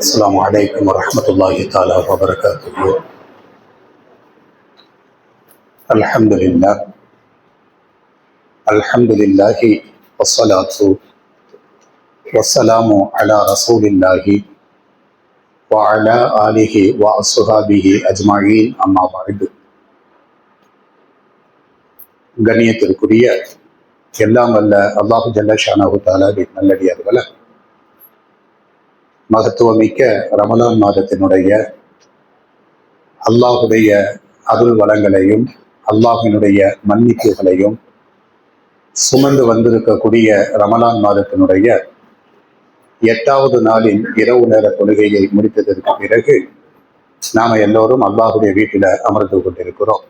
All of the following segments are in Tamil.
السلام عليكم ورحمة الله تعالى وبركاته. الحمد لله والصلاة والسلام على رسول الله وعلى آله وأصحابه أجمعين أما بعد. கண்ணியத்திற்குரிய எல்லாம் வல்ல அல்லாஹு ஜல்ல ஷானஹு தஆலாவின் நல்லடியார்களே, மகத்துவமிக்க ரமலான் மாதத்தினுடைய அல்லாஹுடைய அருள் வளங்களையும் அல்லாஹினுடைய மன்னிப்புகளையும் சுமந்து வந்திருக்கக்கூடிய ரமலான் மாதத்தினுடைய 8வது நாளின் இரவு நேர தொழுகையை முடித்ததற்கு பிறகு நாம எல்லோரும் அல்லாஹுடைய வீட்டில் அமர்ந்து கொண்டிருக்கிறோம்.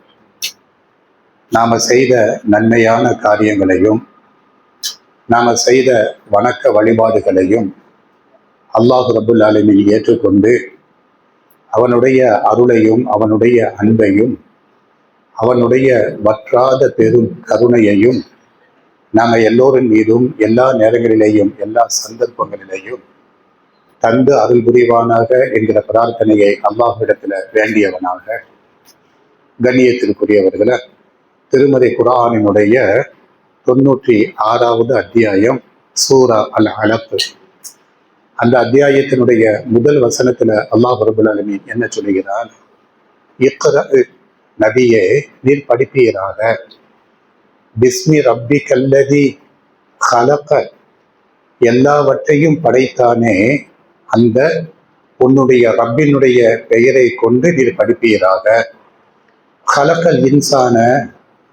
நாம செய்த நன்மையான காரியங்களையும் நாம செய்த வணக்க வழிபாடுகளையும் அல்லாஹ் ரப்புல் ஆலமீன் ஏற்றுக்கொண்டு அவனுடைய அருளையும் அவனுடைய அன்பையும் அவனுடைய வற்றாத பெரும் கருணையையும் நாம எல்லோரின் மீதும் எல்லா நேரங்களிலேயும் எல்லா சந்தர்ப்பங்களிலேயும் தந்து அருள் புரிவானாக என்கிற பிரார்த்தனையை அல்லாஹ்விடத்துல வேண்டியவனாக, கண்ணியத்திற்குரியவர்களை, திருமறை குர்ஆனினுடைய 96வது அத்தியாயம் சூரா அல் அலக், அந்த அத்தியாயத்தினுடைய முதல் வசனத்துல அல்லாஹ் ரப்புல் ஆலமீன் என்ன சொல்லுகிறான்? இக்ரா, நபியே நீர் படிப்பீராக, பிஸ்மி ரப்பிக்கல்லதி ஹலக, எல்லாவற்றையும் படைத்தானே அந்த உன்னுடைய ரப்பினுடைய பெயரை கொண்டு நீர் படிப்பீராக. ஹலக்கல் இன்சான,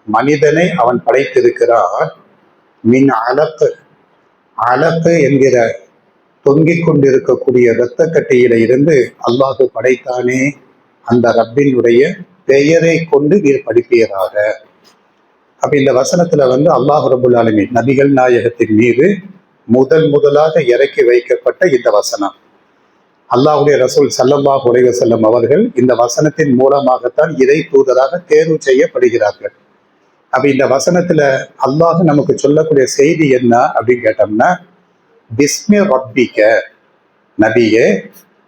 மனிதனை அவன் படைத்திருக்கிறான். மின் அலக்கு, அலக்கு என்கிற தொங்கிக் கொண்டிருக்கக்கூடிய இரத்த கட்டியில இருந்து அல்லாஹ் படைத்தானே அந்த ரப்பினுடைய பெயரை கொண்டு நீர் படிப்பீராக. அப்ப இந்த வசனத்துல அல்லாஹ் ரப்புல் ஆலமீன் நபிகள் நாயகத்தின் மீது முதலாக இறக்கி வைக்கப்பட்ட இந்த வசனம். அல்லாஹ்வுடைய ரசூல் ஸல்லல்லாஹு அலைஹி வஸல்லம் அவர்கள் இந்த வசனத்தின் மூலமாகத்தான் இறை தூதராக தேர்வு செய்யப்படுகிறார்கள். அப்ப இந்த வசனத்துல அல்லாஹ் நமக்கு சொல்லக்கூடிய செய்தி என்ன அப்படின்னு கேட்டோம்னா, பிஸ்மி ரப்பிக்க, நபியே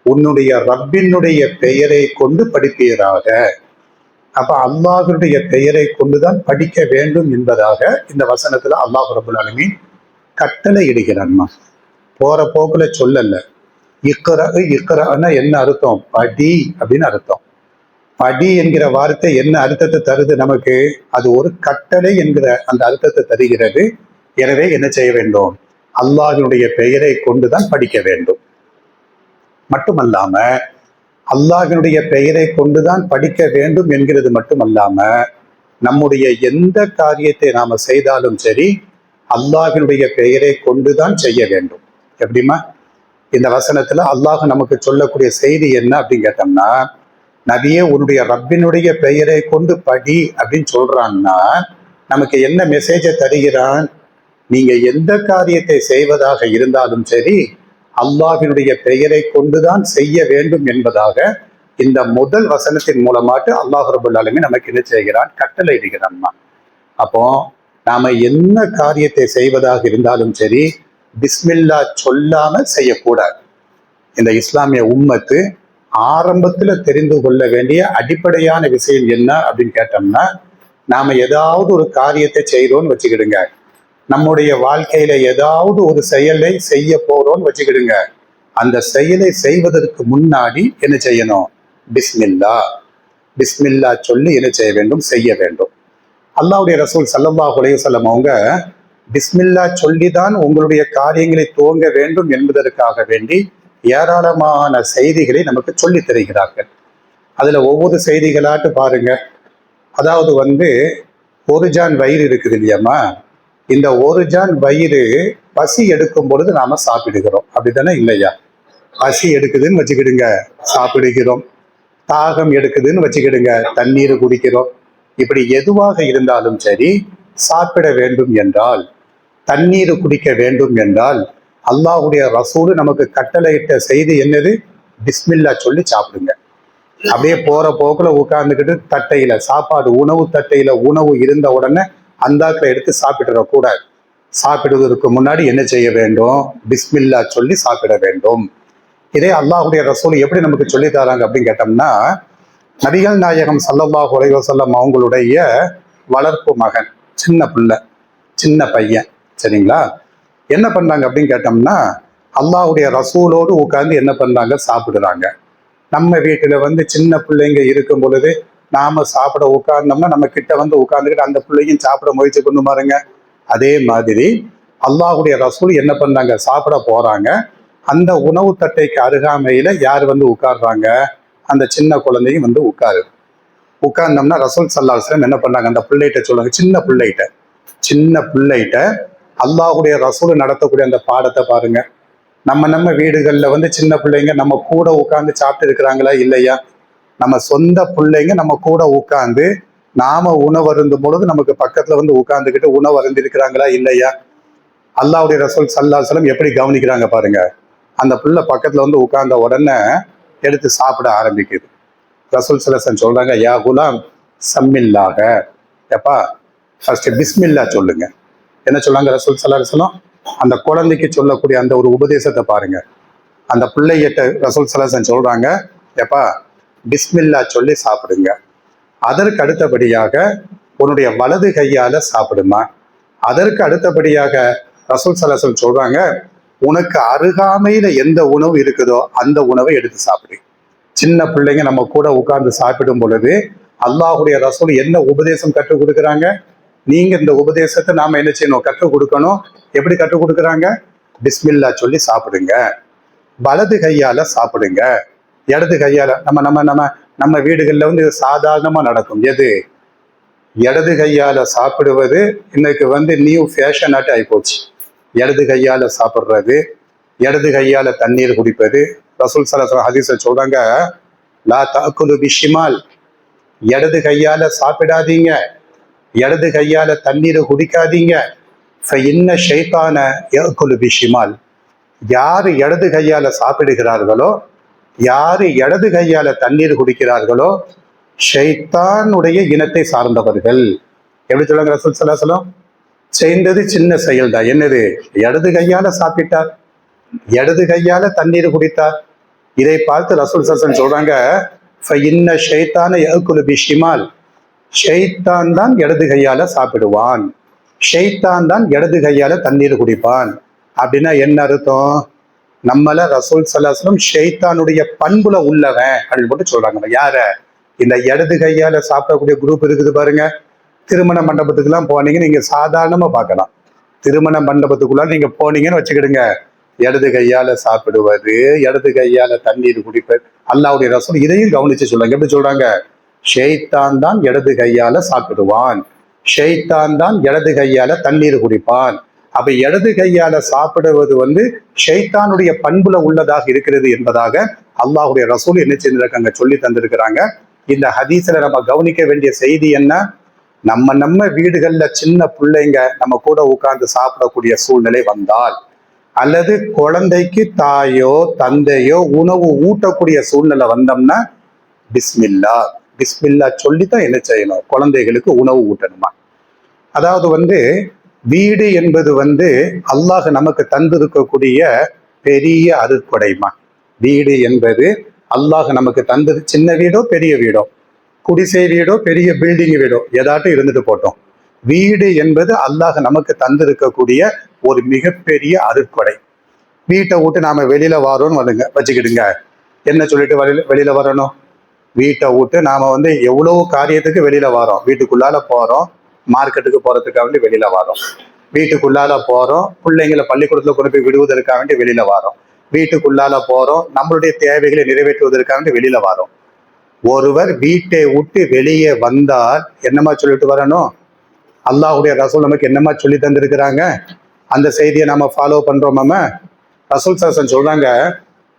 உன்னுடைய ரப்பினுடைய பெயரை கொண்டு படிப்பீராக. அப்ப அல்லாஹுடைய பெயரை கொண்டுதான் படிக்க வேண்டும் என்பதாக இந்த வசனத்துல அல்லாஹ் ரப்புல் ஆலமீன் கட்டளை இடுகிறான்மா. போற போக்குல சொல்லல. இக்ரான்னா என்ன அர்த்தம்? படி அப்படின்னு அர்த்தம். படி என்கிற வார்த்தை என்ன அர்த்தத்தை தருது நமக்கு? அது ஒரு கட்டளை என்கிற அந்த அர்த்தத்தை தருகிறது. எனவே என்ன செய்ய வேண்டும்? அல்லாஹினுடைய பெயரை கொண்டுதான் படிக்க வேண்டும். மட்டுமல்லாம அல்லாஹினுடைய பெயரை கொண்டுதான் படிக்க வேண்டும் என்கிறது மட்டுமல்லாம, நம்முடைய எந்த காரியத்தை நாம செய்தாலும் சரி அல்லாஹினுடைய பெயரை கொண்டுதான் செய்ய வேண்டும். எப்படிமா? இந்த வசனத்துல அல்லாஹ் நமக்கு சொல்லக்கூடிய செய்தி என்ன அப்படின்னு கேட்டோம்னா, நபியே உன்னுடைய ரப்பினுடைய பெயரை கொண்டு படி அப்படின்னு சொல்றான்னா நமக்கு என்ன மெசேஜை தருகிறான்? நீங்க எந்த காரியத்தை செய்வதாக இருந்தாலும் சரி அல்லாஹினுடைய பெயரை கொண்டுதான் செய்ய வேண்டும் என்பதாக இந்த முதல் வசனத்தின் மூலமாட்டு அல்லாஹ் ரப்புல் ஆலமீன் நமக்கு என்ன செய்கிறான்? கட்டளை இடுகிறான்மா. அப்போ நாம என்ன காரியத்தை செய்வதாக இருந்தாலும் சரி பிஸ்மில்லா சொல்லாம செய்யக்கூடாது. இந்த இஸ்லாமிய உம்மத்து ஆரம்பத்துல தெரிந்து கொள்ள வேண்டிய அடிப்படையான விஷயம் என்ன அப்படின்னு கேட்டோம்னா, நாம ஏதாவது ஒரு காரியத்தை செய்யறோம்னு வச்சுக்கிடுங்க, நம்முடைய வாழ்க்கையில ஏதாவது ஒரு செயலை செய்ய போறோம்னு வச்சுக்கிடுங்க, அந்த செயலை செய்வதற்கு முன்னாடி என்ன செய்யணும்? பிஸ்மில்லா, பிஸ்மில்லா சொல்லி என்ன செய்ய வேண்டும்? செய்ய வேண்டும். அல்லாஹ்வுடைய ரசூல் ஸல்லல்லாஹு அலைஹி வஸல்லம் அவங்க பிஸ்மில்லா சொல்லிதான் உங்களுடைய காரியங்களை துவங்க வேண்டும் என்பதற்காக வேண்டி ஏராளமான செய்திகளை நமக்கு சொல்லி தருகிறார்கள். அதுல ஒவ்வொரு செய்திகளாட்டு பாருங்க. அதாவது ஒரு ஜான் வயிறு இருக்குது இல்லையாமா, இந்த ஒரு ஜான் வயிறு பசி எடுக்கும் பொழுது நாம சாப்பிடுகிறோம், அப்படித்தானே இல்லையா? பசி எடுக்குதுன்னு வச்சுக்கிடுங்க, சாப்பிடுகிறோம். தாகம் எடுக்குதுன்னு வச்சுக்கிடுங்க, தண்ணீர் குடிக்கிறோம். இப்படி எதுவாக இருந்தாலும் சரி சாப்பிட வேண்டும் என்றால், தண்ணீர் குடிக்க வேண்டும் என்றால் அல்லாஹ்வுடைய ரசூல் நமக்கு கட்டளையிட்ட செய்தி என்னது? பிஸ்மில்லா சொல்லி சாப்பிடுங்க. அப்படியே போற போக்குல உட்கார்ந்துக்கிட்டு தட்டையில சாப்பாடு, உணவு தட்டையில உணவு இருந்த உடனே அந்தாக்கில் எடுத்து சாப்பிடக்கூடாது. சாப்பிடுவதற்கு முன்னாடி என்ன செய்ய வேண்டும்? பிஸ்மில்லா சொல்லி சாப்பிட வேண்டும். இதே அல்லாஹுடைய ரசூல் எப்படி நமக்கு சொல்லி தராங்க அப்படின்னு கேட்டோம்னா, நபிகள் நாயகம் ஸல்லல்லாஹு அலைஹி வஸல்லம் அவங்களுடைய வளர்ப்பு மகன், சின்ன பிள்ளை, சின்ன பையன், சரிங்களா, என்ன பண்ணாங்க அப்படின்னு கேட்டோம்னா, அல்லாஹுடைய ரசூலோடு உட்கார்ந்து என்ன பண்ணாங்க, சாப்பிடுறாங்க. நம்ம வீட்டுல சின்ன பிள்ளைங்க இருக்கும் பொழுது நாம சாப்பிட உட்கார்ந்தோம்னா நம்ம கிட்ட உட்கார்ந்துக்கிட்டு அந்த பிள்ளையும் சாப்பிட முயற்சி பண்ணு பாருங்க. அதே மாதிரி அல்லாஹுடைய ரசூல் என்ன பண்ணாங்க, சாப்பிட போறாங்க. அந்த உணவு தட்டைக்கு அருகாமையில யார் உட்கார்றாங்க, அந்த சின்ன குழந்தையும் உட்கார்ந்தோம்னா ரசூல் ஸல்லல்லாஹு அலைஹி வஸல்லம் என்ன பண்ணாங்க, அந்த பிள்ளைகிட்ட சொல்லுங்க, சின்ன பிள்ளைகிட்ட அல்லாஹுடைய ரசூல் நடத்தக்கூடிய அந்த பாடத்தை பாருங்க. நம்ம வீடுகள்ல சின்ன பிள்ளைங்க நம்ம கூட உட்கார்ந்து சாப்பிட்டு இருக்கிறாங்களா இல்லையா? நம்ம சொந்த பிள்ளைங்க நம்ம கூட உட்கார்ந்து நாம உணவு அருந்தும் பொழுது நமக்கு பக்கத்துல உட்கார்ந்துக்கிட்டு உணவு அருந்து இருக்கிறாங்களா இல்லையா? அல்லாஹ்வுடைய ரசூல் ஸல்லல்லாஹு அலைஹி வஸல்லம் எப்படி கவனிக்கிறாங்க பாருங்க. அந்த பிள்ளை பக்கத்துல உட்கார்ந்த உடனே எடுத்து சாப்பிட ஆரம்பிக்குது. ரசூல் ஸல்லல்லாஹு அலைஹி வஸல்லம் சொல்றாங்க, யா குலாம் சம்மில்லாக, எப்பா ஃபர்ஸ்ட் பிஸ்மில்லா சொல்லுங்க. என்ன சொல்றாங்க ரசூல் ஸல்லல்லாஹு அலைஹி வஸல்லம்? அந்த குழந்தைக்கு சொல்லக்கூடிய அந்த ஒரு உபதேசத்தை பாருங்க. அந்த பிள்ளைகிட்ட ரசூல் ஸல்லல்லாஹு அலைஹி வஸல்லம் சொல்றாங்க, எப்பா பிஸ்மில்லா சொல்லி சாப்பிடுங்க. அதற்கு அடுத்தபடியாக உன்னுடைய வலது கையால சாப்பிடுமா. அதற்கு அடுத்தபடியாக ரசூல் ஸல்லல்லாஹு அலைஹி வஸல்லம் சொல்றாங்க, உனக்கு அருகாமையில எந்த உணவு இருக்குதோ அந்த உணவை எடுத்து சாப்பிடு. சின்ன பிள்ளைங்க நம்ம கூட உட்கார்ந்து சாப்பிடும் பொழுது அல்லாஹுடைய ரசூல் என்ன உபதேசம் கற்றுக் கொடுக்குறாங்க, நீங்க இந்த உபதேசத்தை நாம என்ன செய்யணும், கற்றுக் கொடுக்கணும். எப்படி கற்றுக் கொடுக்குறாங்க? பிஸ்மில்லா சொல்லி சாப்பிடுங்க, வலது கையால சாப்பிடுங்க. இடது கையால நம்ம நம்ம நம்ம நம்ம வீடுகள்ல சாதாரணமா நடக்கும். எது? இடது கையால சாப்பிடுவது இன்னைக்கு நியூ ஃபேஷன் ஆட்டு ஆயிப்போச்சு. இடது கையால சாப்பிடுறது, இடது கையால தண்ணீர் குடிப்பது. ரசூல் ஸல்லல்லாஹு அலைஹி ஹதீஸ்ல சொல்றாங்க, லா தஅக்குலு பிஷிமால், இடது கையால சாப்பிடாதீங்க, இடது கையால தண்ணீரை குடிக்காதீங்க. ஃபஇன்ன ஷைத்தான யஅக்குலு பிஷிமால், யாரு இடது கையால சாப்பிடுகிறார்களோ, யாரு இடது கையால தண்ணீர் குடிக்கிறார்களோ ஷைத்தானுடைய இனத்தை சார்ந்தவர்கள். எப்படி சொல்றாங்க ரசூல் ஸல்லல்லாஹு அலைஹி வஸல்லம்? செய்தது சின்ன செயல் தான். என்னது? இடது கையால சாப்பிட்டார், இடது கையால தண்ணீர் குடித்தார். இதை பார்த்து ரசூல் ஸல்லல்லாஹு அலைஹி வஸல்லம் சொல்றாங்க, ஃபஇன்ன ஷைத்தான யஅக்குலு பிஷிமால், ஷைத்தான் தான் இடது கையால சாப்பிடுவான், ஷைத்தான் தான் இடது கையால தண்ணீர் குடிப்பான். அப்படின்னா என்ன அர்த்தம்? நம்மள ரசூல் ஸல்லல்லாஹு அலைஹி வஸல்லம் ஷைத்தானுடைய பண்புல உள்ளவன் அப்படின்னு போட்டு சொல்றாங்க. யார? இந்த இடது கையால சாப்பிடக்கூடிய குரூப் இருக்குது பாருங்க. திருமண மண்டபத்துக்குலாம் போனீங்க, நீங்க சாதாரணமா பார்க்கலாம். திருமண மண்டபத்துக்குள்ள நீங்க போனீங்கன்னு வச்சுக்கிடுங்க, இடது கையால சாப்பிடுவது, இடது கையால தண்ணீர் குடிப்பது. அல்லாஹ்வுடைய ரசூல் இதையும் கவனிச்சு சொல்றாங்க. எப்படி சொல்றாங்க? ஷைத்தான் தான் இடது கையால சாப்பிடுவான், ஷைத்தான் தான் இடது கையால தண்ணீர் குடிப்பான். அப்ப இடது கையால சாப்பிடுவது ஷைத்தானுடைய பண்புல உள்ளதாக இருக்கிறது என்பதாக அல்லாஹ்வுடைய ரசூல் என்ன செஞ்சிருக்காங்க, சொல்லி தந்திருக்கிறாங்க. இந்த ஹதீஸ்ல நம்ம கவனிக்க வேண்டிய செய்தி என்ன? நம்ம வீடுகள்ல சின்ன பிள்ளைங்க நம்ம கூட உட்கார்ந்து சாப்பிடக்கூடிய சூழ்நிலை வந்தால், அல்லது குழந்தைக்கு தாயோ தந்தையோ உணவு ஊட்டக்கூடிய சூழ்நிலை வந்தோம்னா பிஸ்மில்லா, பிஸ்மில்லா சொல்லித்தான் என்ன செய்யணும், குழந்தைகளுக்கு உணவு ஊட்டணுமா. அதாவது வீடு என்பது அல்லாஹ் நமக்கு தந்திருக்கக்கூடிய பெரிய அருட்கொடைமா. வீடு என்பது அல்லாஹ் நமக்கு தந்தது. சின்ன வீடோ பெரிய வீடோ, குடிசை வீடோ பெரிய பில்டிங் வீடோ, ஏதாட்டும் இருந்துட்டு போட்டோம். வீடு என்பது அல்லாஹ் நமக்கு தந்திருக்கக்கூடிய ஒரு மிகப்பெரிய அருட்கொடை. வீட்டை விட்டு நாம வெளியில வரோம்னு வச்சுக்கிடுங்க. என்ன சொல்லிட்டு வெளியில வரணும்? வீட்டை விட்டு நாம எவ்வளவு காரியத்துக்கு வெளியில வரோம். வீட்டுக்குள்ளால போறோம், மார்க்கெட்டுக்கு போறதுக்காக வேண்டி வெளியில வரோம், வீட்டுக்குள்ளால போறோம், பிள்ளைங்களை பள்ளிக்கூடத்துல கொண்டு போய் விடுவதற்காக வேண்டி வெளியில வரோம், வீட்டுக்குள்ளால போறோம், நம்மளுடைய தேவைகளை நிறைவேற்றுவதற்காக வேண்டி வெளியில வரோம். ஒருவர் வீட்டை விட்டு வெளியே வந்தால் என்னமா சொல்லிட்டு வரணும்? அல்லாஹ்வுடைய ரசூல் நமக்கு என்னமா சொல்லி தந்திருக்கிறாங்க, அந்த செய்தியை நாம ஃபாலோ பண்றோமாம. ரசூல் ஸல்லல்லாஹு அலைஹி வஸல்லம் சொல்றாங்க,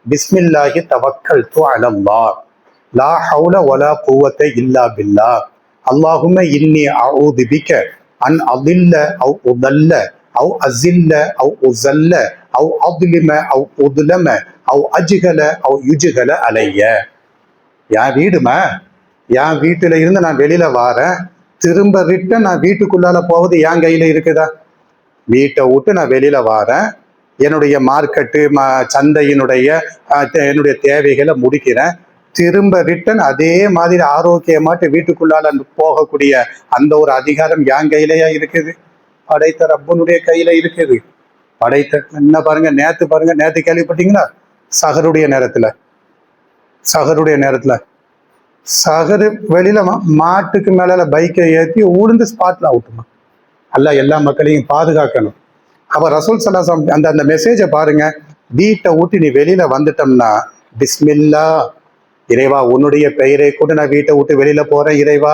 பிஸ்மில்லாஹி தவக்கல்து அலல்லாஹ், லா ஹவுல வலா குவத்த இல்லா பில்லாஹ், அல்லாஹும்ம இன்னி அஊது பிக அன் அதில்ல அவ் உதல்ல அவ் அஸில்ல அவ் உஸல்ல அவ் அத்லிம அவ் உத்லம அவ் அஜ்கல அவ் யுஜ்கல அலைய. என் வீடுமா, என் வீட்டுல இருந்து நான் வெளியில வாரேன், திரும்ப ரிட்டன் நான் வீட்டுக்குள்ளால போவது என் கையில இருக்குதா? வீட்டை விட்டு நான் வெளியில வாரேன், என்னுடைய மார்க்கெட்டு சந்தையினுடைய என்னுடைய தேவைகளை முடிக்கிறேன். திரும்ப ரிட்டன் அதே மாதிரி ஆரோக்கியமாட்டு வீட்டுக்குள்ளால போகக்கூடிய அந்த ஒரு அதிகாரம் என் கையிலயா இருக்குது? படைத்த ரப்பனுடைய கையில இருக்குது. படைத்த என்ன பாருங்க, நேத்து கேள்விப்பட்டீங்களா? சஹருடைய நேரத்துல சஹரு வெளியில மாட்டுக்கு மேல பைக்கை ஏற்றி உளுந்து ஸ்பாட்ல அவுட்டுமா. அல்ல எல்லா மக்களையும் பாதுகாக்கணும். அப்ப ரசூல் ஸல்லல்லாஹு அலைஹி அந்த மெசேஜை பாருங்க. வீட்டை விட்டு நீ வெளியில வந்துட்டோம்னா பிஸ்மில்லா, இறைவா உன்னுடைய பெயரை கொண்டு நான் வீட்டை விட்டு வெளியில போறேன். இறைவா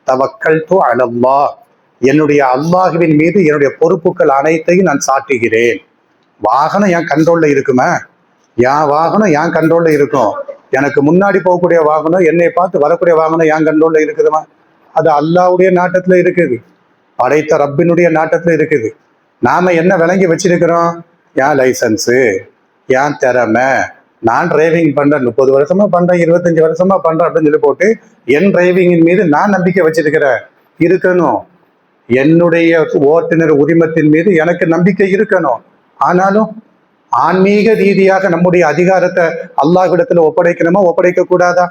தவக்கல்து அலல்லாஹ், என்னுடைய அல்லாஹுவின் மீது என்னுடைய பொறுப்புகள் அனைத்தையும் நான் சாட்டுகிறேன். வாகனம் என் கண்ட்ரோல்ல இருக்குமே, என் வாகனம் என் கண்ட்ரோல்ல இருக்கும். எனக்கு முன்னாடி போகக்கூடிய வாகனம், என்னை பார்த்து வரக்கூடிய வாகனம் என் கண்ட்ரோல்ல இருக்குதுமா? அது அல்லாஹ்வுடைய நாட்டத்துல இருக்குது, படைத்த ரப்பினுடைய நாட்டத்துல இருக்குது. நாம என்ன விளங்கி வச்சிருக்கிறோம்? என் லைசன்ஸு, என் திறமை, நான் டிரைவிங் பண்றேன், 30 வருஷமா பண்றேன், 25 வருஷமா பண்றேன் அப்படின்னு சொல்லி போட்டு என் டிரைவிங்கின் மீது நான் நம்பிக்கை வச்சிருக்கிறேன். இருக்கணும். என்னுடைய ஓட்டுநர் உரிமத்தின் மீது எனக்கு நம்பிக்கை இருக்கணும். ஆனாலும் ஆன்மீக ரீதியாக நம்முடைய அதிகாரத்தை அல்லாஹ்விடத்துல ஒப்படைக்கணுமா, ஒப்படைக்க கூடாதா?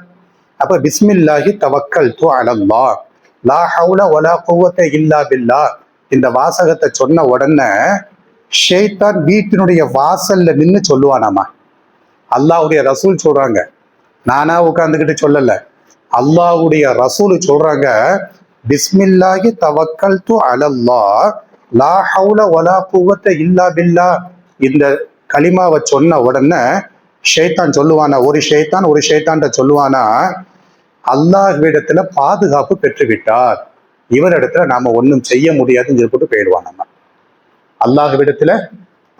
அப்ப பிஸ்மில்லாஹி தவக்கல்து அலல்லாஹ் லா ஹவுல வலா குவத்த இல்லா பில்லாஹ், இந்த வாசகத்தை சொன்ன உடனே ஷைத்தான் வீட்டினுடைய வாசல்ல நின்று சொல்லுவானாமா. அல்லாஹ்வுடைய ரசூல் சொல்றாங்க, நானா உட்கார்ந்துக்கிட்டு சொல்லல, அல்லாஹ்வுடைய ரசூல் சொல்றாங்க, பிஸ்மில்லாஹி தவக்கல்து அலல்லாஹ் லா ஹவுல வலா குவத்த இல்லா பில்லாஹ். இந்த கலிமாவை சொன்ன உடனே ஷைத்தான் சொல்லுவானா, ஒரு ஷைத்தான்ட்ட சொல்லுவானா, அல்லாஹ்விடத்துல பாதுகாப்பு பெற்றுவிட்டார், இவரிடத்துல நாம ஒன்றும் செய்ய முடியாதுன்னு சொல்லி போட்டு போயிடுவான். நம்ம அல்லாஹ்விடத்துல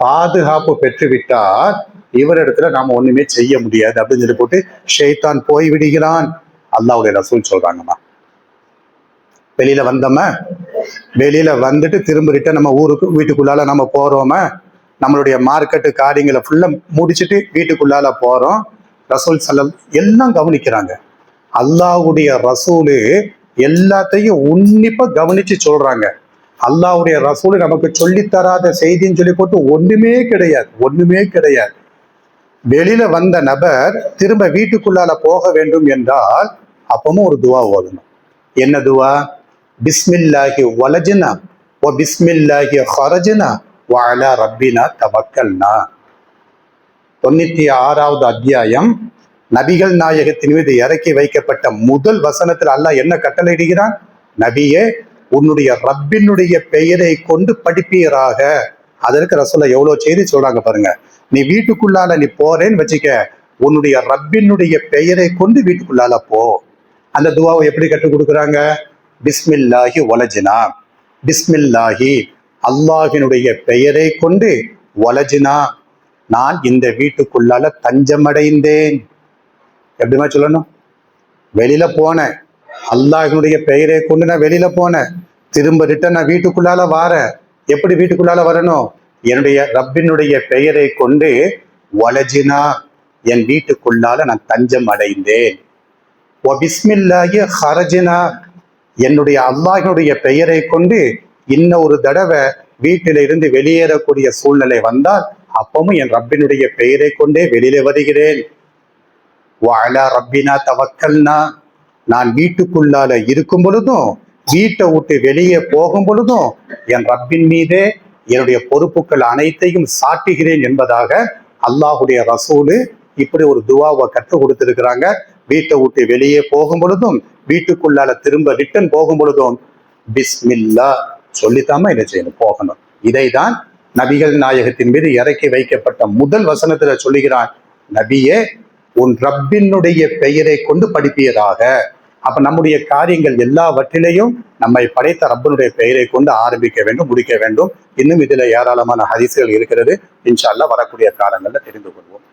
பாதுகாப்பு பெற்றுவிட்டார், இவரிடத்துல நாம ஒண்ணுமே செய்ய முடியாது அப்படின்னு சொல்லி போட்டு ஷைத்தான் போய் விடுகிறான். அல்லாஹ்வுடைய ரசூல் சொல்றாங்கம்மா. வெளியில வந்தோமா, வெளியில வந்துட்டு திரும்பிட்டு நம்ம வீட்டுக்குள்ளால நம்ம போறோமா, நம்மளுடைய மார்க்கெட்டு காரியங்களை ஃபுல்லா முடிச்சுட்டு வீட்டுக்குள்ளால போறோம். ரசூல் ஸல்லல்லாஹு எல்லாம் கவனிக்கிறாங்க. அல்லாஹ்வுடைய ரசூலு எல்லாத்தையும் உன்னிப்பா கவனிச்சு சொல்றாங்க. அல்லாஹ்வுடைய ரசூலு நமக்கு சொல்லித்தராத செய்தின்னு சொல்லி போட்டு ஒண்ணுமே கிடையாது. வெளியில வந்த நபர் திரும்ப வீட்டுக்குள்ளால போக வேண்டும் என்றால் அப்பவும் ஒரு துவா ஓதணும். என்ன துவா? பிஸ்மில்லாஹி வலஜ்னா வ பிஸ்மில்லாஹி ஹரஜ்னா வ அலா ரப்பினா தவக்கல்னா. 96வது அத்தியாயம் நபிகள் நாயகத்தின் மீது இறக்கி வைக்கப்பட்ட முதல் வசனத்தில் அல்லாஹ் என்ன கட்டளையிடுகிறான்? நபியே, உன்னுடைய ரப்பினுடைய பெயரை கொண்டு படிப்பீராக. அதற்கு ரசூலுல்லாஹ் எவ்வளவு செய்தி சொல்றாங்க பாருங்க. நீ வீட்டுக்குள்ளால நீ போறேன்னு வச்சுக்க, உன்னுடைய ரப்பினுடைய பெயரை கொண்டு வீட்டுக்குள்ளால போ. அந்த துவாவை எப்படி கற்றுக் கொடுக்குறாங்க? பிஸ்மில்லாஹி வலஜ்னா, பிஸ்மில்லாஹி அல்லாஹினுடைய பெயரை கொண்டு, வலஜ்னா நான் இந்த வீட்டுக்குள்ளால தஞ்சமடைந்தேன். எப்படிமா சொல்லணும்? வெளியில போனேன், அல்லாஹினுடைய பெயரை கொண்டு நான் வெளியில போனேன், திரும்ப ரிட்டன் நான் வீட்டுக்குள்ளால வாரேன். எப்படி வீட்டுக்குள்ளால வரணும்? என்னுடைய ரப்பினுடைய பெயரை கொண்டு வலஜினா, என் வீட்டுக்குள்ளால நான் தஞ்சம் அடைந்தேன். பிஸ்மில்லாஹி ஹரஜினா, என்னுடைய அல்லாஹினுடைய பெயரை கொண்டு இன்னொரு தடவை வீட்டில இருந்து வெளியேறக்கூடிய சூழ்நிலை வந்தால் அப்பவும் என் ரப்பினுடைய பெயரை கொண்டே வெளியில வருகிறேன். வஅலா ரப்பினா தவக்கல்னா, நான் வீட்டுக்குள்ளால இருக்கும் பொழுதும் வீட்டை விட்டு வெளியே போகும் பொழுதும் என் ரப்பின் மீதே என்னுடைய பொறுப்புகள் அனைத்தையும் சாட்டுகிறேன் என்பதாக அல்லாஹுடைய ரசூலு இப்படி ஒரு துவாவை கற்றுக் கொடுத்திருக்கிறாங்க. வீட்டை விட்டு வெளியே போகும் பொழுதும் வீட்டுக்குள்ளால திரும்ப ரிட்டன் போகும் பொழுதும் பிஸ்மில்லா சொல்லித்தாம இதை செய்யணும், போகணும். இதைதான் நபிகள் நாயகத்தின் மீது இறக்கி வைக்கப்பட்ட முதல் வசனத்துல சொல்லுகிறான், நபியே உன் ரப்பினுடைய பெயரை கொண்டு படிப்பீராக. அப்ப நம்முடைய காரியங்கள் எல்லாவற்றிலையும் நம்மை படைத்த ரப்பனுடைய பெயரை கொண்டு ஆரம்பிக்க வேண்டும், முடிக்க வேண்டும். இன்னும் இதுல ஏராளமான ஹதீஸ்கள் இருக்கிறது. இன்ஷா அல்லாஹ் வரக்கூடிய காலங்கள்ல தெரிந்து கொள்வோம்.